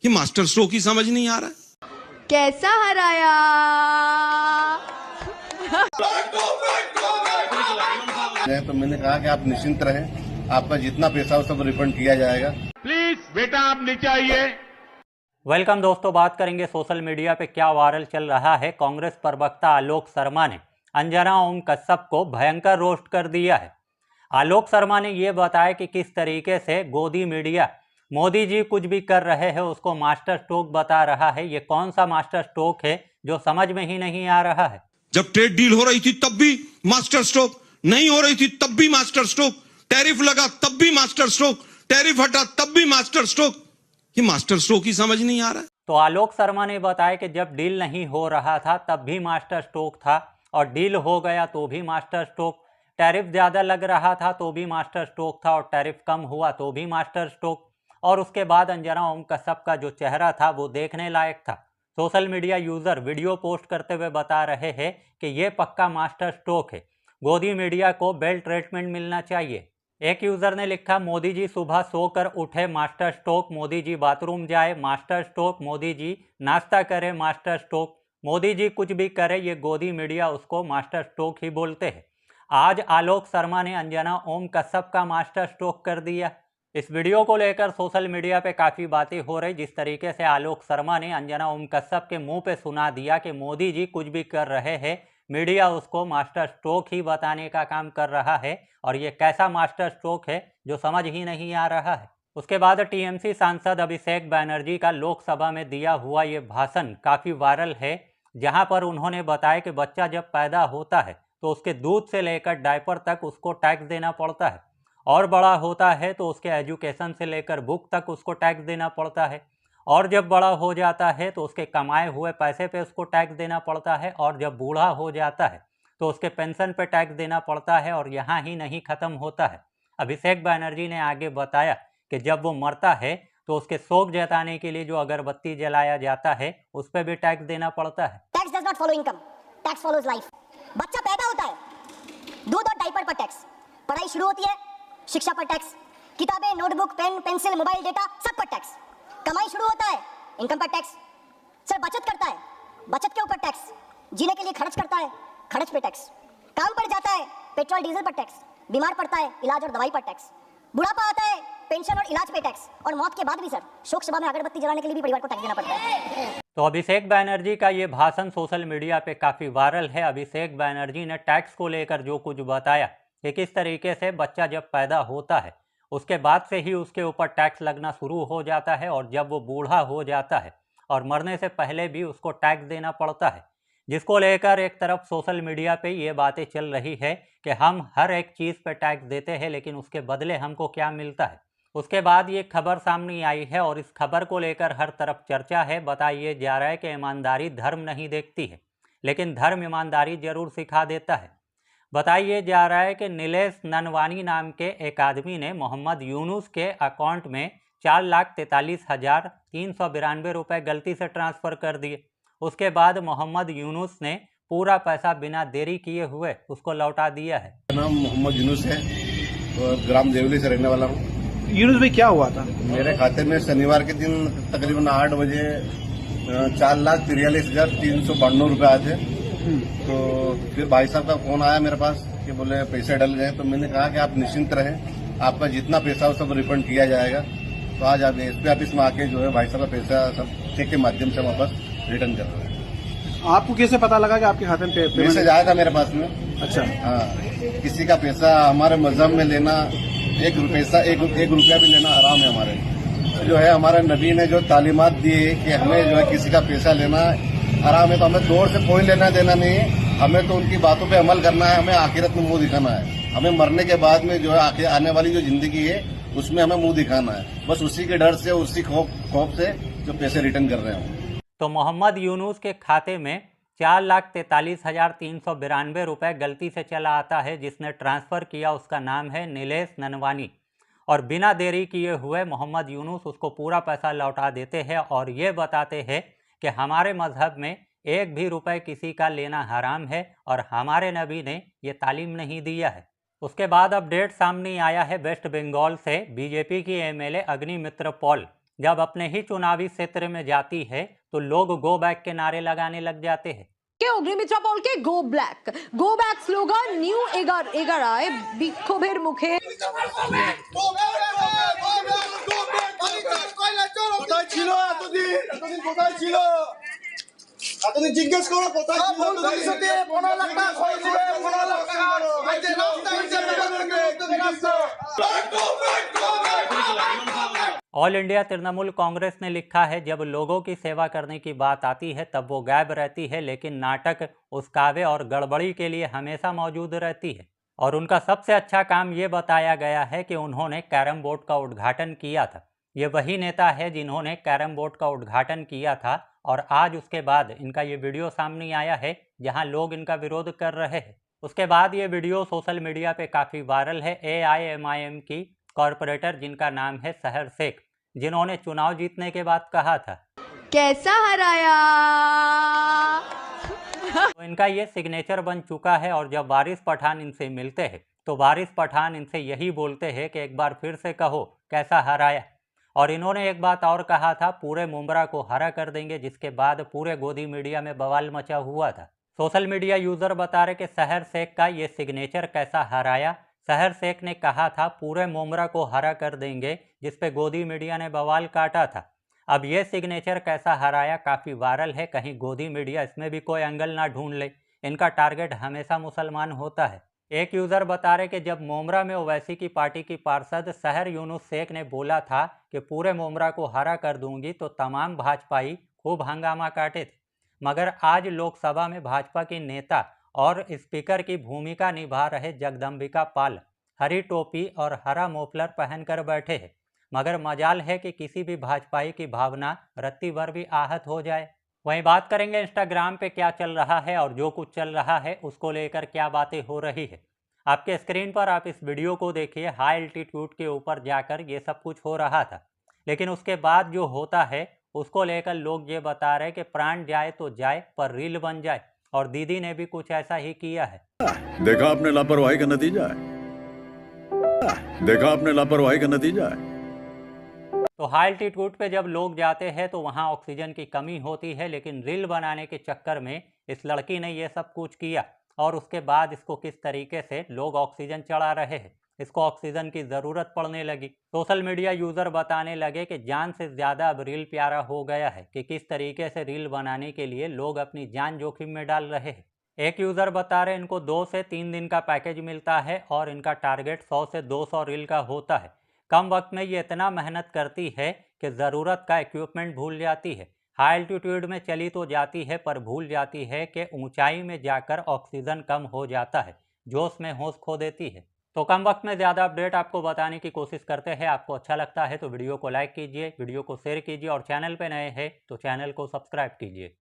ये master stroke ही समझ नहीं आ रहा है। कैसा हराया। तो मैंने कहा कि आप निश्चिंत रहें, आपका जितना पैसा हो सब रिफंड किया जाएगा। प्लीज बेटा आप नीचे आइए। वेलकम दोस्तों, बात करेंगे सोशल मीडिया पे क्या वायरल चल रहा है। कांग्रेस प्रवक्ता आलोक शर्मा ने अंजना ओम कश्यप को भयंकर रोस्ट कर दिया है। आलोक शर्मा ने ये बताया कि किस तरीके से गोदी मीडिया मोदी जी कुछ भी कर रहे हैं उसको मास्टर स्ट्रोक बता रहा है। ये कौन सा मास्टर स्ट्रोक है जो समझ में ही नहीं आ रहा है। जब ट्रेड डील हो रही थी तब भी मास्टर स्ट्रोक, नहीं हो रही थी तब भी मास्टर स्ट्रोक, टैरिफ लगा तब भी मास्टर स्ट्रोक, टैरिफ हटा तब भी मास्टर स्ट्रोक। ये मास्टर स्ट्रोक ही समझ नहीं आ रहा है। तो आलोक शर्मा ने बताया कि जब डील नहीं हो रहा था तब भी मास्टर स्ट्रोक था, और डील हो गया तो भी मास्टर स्ट्रोक, टैरिफ ज़्यादा लग रहा था तो भी मास्टर स्ट्रोक था, और टैरिफ कम हुआ तो भी मास्टर स्ट्रोक। और उसके बाद अंजना ओम कश्यप का जो चेहरा था वो देखने लायक था। Social media user video post करते हुए बता रहे हैं कि ये पक्का मास्टर स्ट्रोक है, गोदी मीडिया को बेल ट्रीटमेंट मिलना चाहिए। एक यूज़र ने लिखा, मोदी जी सुबह सोकर उठे master stroke, Modi ji bathroom जाए मास्टर स्ट्रोक, मोदी जी नाश्ता करे मास्टर स्ट्रोक, मोदी जी कुछ भी करे ये गोदी मीडिया उसको मास्टर स्ट्रोक ही बोलते हैं। आज आलोक शर्मा ने अंजना ओम कश्यप का मास्टर स्ट्रोक कर दिया। इस वीडियो को लेकर सोशल मीडिया पे काफ़ी बातें हो रही। जिस तरीके से आलोक शर्मा ने अंजना ओम कश्यप के मुंह पे सुना दिया कि मोदी जी कुछ भी कर रहे हैं, मीडिया उसको मास्टर स्ट्रोक ही बताने का काम कर रहा है, और ये कैसा मास्टर स्ट्रोक है जो समझ ही नहीं आ रहा है। उसके बाद टीएमसी सांसद अभिषेक बैनर्जी का लोकसभा में दिया हुआ ये भाषण काफ़ी वायरल है, जहां पर उन्होंने बताया कि बच्चा जब पैदा होता है तो उसके दूध से लेकर डायपर तक उसको टैक्स देना पड़ता है, और बड़ा होता है तो उसके एजुकेशन से लेकर बुक तक उसको टैक्स देना पड़ता है, और जब बड़ा हो जाता है तो उसके कमाए हुए पैसे पे उसको टैक्स देना पड़ता है, और जब बूढ़ा हो जाता है तो उसके पेंशन पे टैक्स देना पड़ता है। और यहाँ ही नहीं ख़त्म होता है। अभिषेक बैनर्जी ने आगे बताया कि जब वो मरता है तो उसके शोक जताने के लिए जो अगरबत्ती जलाया जाता है उस पर भी टैक्स देना पड़ता है। Tax does not follow income, tax follows life. बच्चा पैदा होता है, दूध और डायपर पर टैक्स, पढ़ाई शुरू होती है, शिक्षा पर टैक्स, किताबें, notebook, pen, pencil, mobile data सब पर टैक्स, कमाई शुरू होता है, इनकम पर टैक्स, सर बचत करता है, बचत के ऊपर टैक्स, जीने के लिए खर्च करता है, खर्च पे टैक्स, काम पर जाता है, पेट्रोल डीजल पर टैक्स, बीमार पड़ता है, इलाज और दवाई पर टैक्स, बुढ़ापा आता है, पेंशन और इलाज पे टैक्स, और मौत के बाद भी सर शोक सभा में अगरबत्ती जलाने के लिए भी परिवार को टैक्स देना पड़ता है। तो अभिषेक बैनर्जी का ये भाषण सोशल मीडिया पे काफ़ी वायरल है। अभिषेक बैनर्जी ने टैक्स को लेकर जो कुछ बताया कि किस तरीके से बच्चा जब पैदा होता है उसके बाद से ही उसके ऊपर टैक्स लगना शुरू हो जाता है, और जब वो बूढ़ा हो जाता है और मरने से पहले भी उसको टैक्स देना पड़ता है, जिसको लेकर एक तरफ सोशल मीडिया पे ये बातें चल रही है कि हम हर एक चीज़ पे टैक्स देते हैं लेकिन उसके बदले हमको क्या मिलता है। उसके बाद ये खबर सामने आई है और इस खबर को लेकर हर तरफ चर्चा है। बताइए जा रहा है कि ईमानदारी धर्म नहीं देखती है, लेकिन धर्म ईमानदारी जरूर सिखा देता है। बताइए जा रहा है कि नीलेश ननवानी नाम के एक आदमी ने मोहम्मद यूनुस के अकाउंट में 4,43,392 रुपये गलती से ट्रांसफ़र कर दिए। उसके बाद मोहम्मद यूनुस ने पूरा पैसा बिना देरी किए हुए उसको लौटा दिया है। मेरा नाम मोहम्मद यूनुस है और ग्राम देवली से रहने वाला हूँ। यूनुस भाई क्या हुआ था? मेरे खाते में शनिवार के दिन तकरीबन 8 बजे 4,43,392 रुपये आए थे। तो फिर भाई साहब का फोन आया मेरे पास कि बोले पैसे डल गए। तो मैंने कहा कि आप निश्चिंत रहें, आपका जितना पैसा हो सब रिफंड किया जाएगा। तो आज आप एसपी ऑफिस में आके जो है भाई साहब का पैसा सब चेक के माध्यम से वापस रिटर्न कर रहे हैं। आपको कैसे पता लगा कि आपके खाते में मैसेज आया था मेरे पास में। अच्छा, हाँ, किसी का पैसा हमारे मजहब में लेना एक रुपया भी लेना हराम है। हमारे जो है हमारे नबी ने जो तालीमात दी है कि हमें जो है किसी का पैसा लेना हराम है, तो हमें दौड़ से कोई लेना देना नहीं है। हमें तो उनकी बातों पे अमल करना है, हमें आखिरत में मुंह दिखाना है। हमें मरने के बाद में जो है आने वाली जो जिंदगी है उसमें हमें मुंह दिखाना है। बस उसी के डर से, उसी खौफ से जो पैसे रिटर्न कर रहे हैं। तो मोहम्मद यूनुस के खाते में 4,43,392 रुपये गलती से चला आता है। जिसने ट्रांसफ़र किया उसका नाम है नीलेश ननवानी, और बिना देरी किए हुए मोहम्मद यूनुस उसको पूरा पैसा लौटा देते हैं और ये बताते हैं कि हमारे मज़हब में एक भी रुपए किसी का लेना हराम है और हमारे नबी ने ये तालीम नहीं दिया है। उसके बाद अपडेट सामने आया है वेस्ट बंगाल से। बीजेपी की एमएलए अग्निमित्र पॉल जब अपने ही चुनावी क्षेत्र में जाती है तो लोग गो बैक के नारे लगाने लग जाते हैं। অগ্নিমিত্রা পলকে গো ব্যাক স্লোগান নিউ এগারায় বিক্ষোভের মুখে কোথায় ছিল এতদিন কোথায় ছিল? এতদিন জিজ্ঞেস করো কোথায় ছিল? 15 লাখ টাকা খরচ করে 15 লাখ টাকা ऑल इंडिया तृणमूल कांग्रेस ने लिखा है, जब लोगों की सेवा करने की बात आती है तब वो गायब रहती है, लेकिन नाटक, उस्कावे और गड़बड़ी के लिए हमेशा मौजूद रहती है। और उनका सबसे अच्छा काम ये बताया गया है कि उन्होंने कैरम बोर्ड का उद्घाटन किया था। ये वही नेता है जिन्होंने कैरम बोर्ड का उद्घाटन किया था और आज उसके बाद इनका ये वीडियो सामने आया है जहां लोग इनका विरोध कर रहे हैं। उसके बाद ये वीडियो सोशल मीडिया पे काफ़ी वायरल है। AIMIM की कॉरपोरेटर जिनका नाम है सहर शेख, जिन्होंने चुनाव जीतने के बाद कहा था कैसा हराया। तो इनका ये सिग्नेचर बन चुका है। और जब वारिस पठान इनसे मिलते हैं तो वारिस पठान इनसे यही बोलते हैं कि एक बार फिर से कहो कैसा हराया। और इन्होंने एक बात और कहा था, पूरे मुमरा को हरा कर देंगे, जिसके बाद पूरे गोदी मीडिया में बवाल मचा हुआ था। सोशल मीडिया यूजर बता रहे कि सहर शेख का ये सिग्नेचर कैसा हराया। सहर शेख ने कहा था पूरे मुमरा को हरा कर देंगे, जिस पे गोदी मीडिया ने बवाल काटा था। अब ये सिग्नेचर कैसा हराया काफ़ी वायरल है, कहीं गोदी मीडिया इसमें भी कोई एंगल ना ढूंढ ले। इनका टारगेट हमेशा मुसलमान होता है। एक यूज़र बता रहे कि जब मोमरा में ओवैसी की पार्टी की पार्षद सहर यूनुस शेख ने बोला था कि पूरे मोमरा को हरा कर दूंगी, तो तमाम भाजपाई खूब हंगामा काटे थे। मगर आज लोकसभा में भाजपा की नेता और स्पीकर की भूमिका निभा रहे जगदम्बिका पाल हरी टोपी और हरा मोफलर पहनकर बैठे हैं। मगर मजाल है कि किसी भी भाजपाई की भावना रत्ती भर भी आहत हो जाए। वहीं बात करेंगे इंस्टाग्राम पे क्या चल रहा है और जो कुछ चल रहा है उसको लेकर क्या बातें हो रही है। आपके स्क्रीन पर आप इस वीडियो को देखिए। हाई एल्टीट्यूड के ऊपर जाकर ये सब कुछ हो रहा था, लेकिन उसके बाद जो होता है उसको लेकर लोग ये बता रहे कि प्राण जाए तो जाए पर रील बन जाए। और दीदी ने भी कुछ ऐसा ही किया है। देखा आपने लापरवाही का नतीजा है, देखा आपने लापरवाही का नतीजा है। तो हाई एल्टीट्यूड पे जब लोग जाते हैं तो वहाँ ऑक्सीजन की कमी होती है, लेकिन रील बनाने के चक्कर में इस लड़की ने ये सब कुछ किया। और उसके बाद इसको किस तरीके से लोग ऑक्सीजन चढ़ा रहे हैं, इसको ऑक्सीजन की ज़रूरत पड़ने लगी। सोशल मीडिया यूज़र बताने लगे कि जान से ज़्यादा अब रील प्यारा हो गया है, कि किस तरीके से रील बनाने के लिए लोग अपनी जान जोखिम में डाल रहे हैं। एक यूज़र बता रहे इनको 2 से 3 दिन का पैकेज मिलता है और इनका टारगेट 100 से 200 रील का होता है। कम वक्त में ये इतना मेहनत करती है कि ज़रूरत का इक्विपमेंट भूल जाती है। हाई एल्टीट्यूड में चली तो जाती है पर भूल जाती है कि ऊंचाई में जाकर ऑक्सीजन कम हो जाता है, जोश में होश खो देती है। तो कम वक्त में ज़्यादा अपडेट आपको बताने की कोशिश करते हैं। आपको अच्छा लगता है तो वीडियो को लाइक कीजिए, वीडियो को शेयर कीजिए और चैनल पे नए हैं तो चैनल को सब्सक्राइब कीजिए।